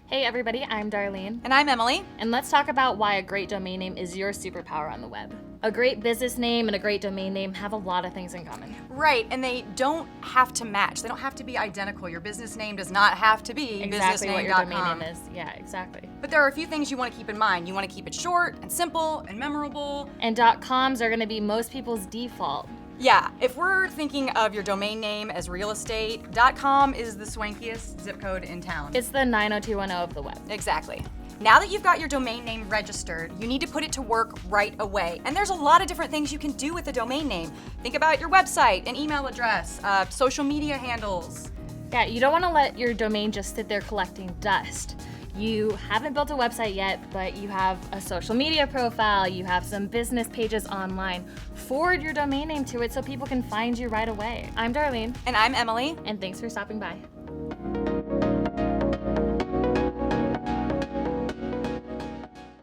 Hey everybody, I'm Darlene. And I'm Emily. And let's talk about why a great domain name is your superpower on the web. A great business name and a great domain name have a lot of things in common. Right, and they don't have to match. They don't have to be identical. Your business name does not have to be Exactly what your domain businessname.com. name is. Yeah, exactly. But there are a few things you want to keep in mind. You want to keep it short and simple and memorable. And .coms are going to be most people's default. Yeah, if we're thinking of your domain name as real estate, .com is the swankiest zip code in town. It's the 90210 of the web. Exactly. Now that you've got your domain name registered, you need to put it to work right away. And there's a lot of different things you can do with a domain name. Think about your website, an email address, social media handles. Yeah, you don't want to let your domain just sit there collecting dust. You haven't built a website yet, but you have a social media profile, you have some business pages online. Forward your domain name to it so people can find you right away. I'm Darlene. And I'm Emily. And thanks for stopping by.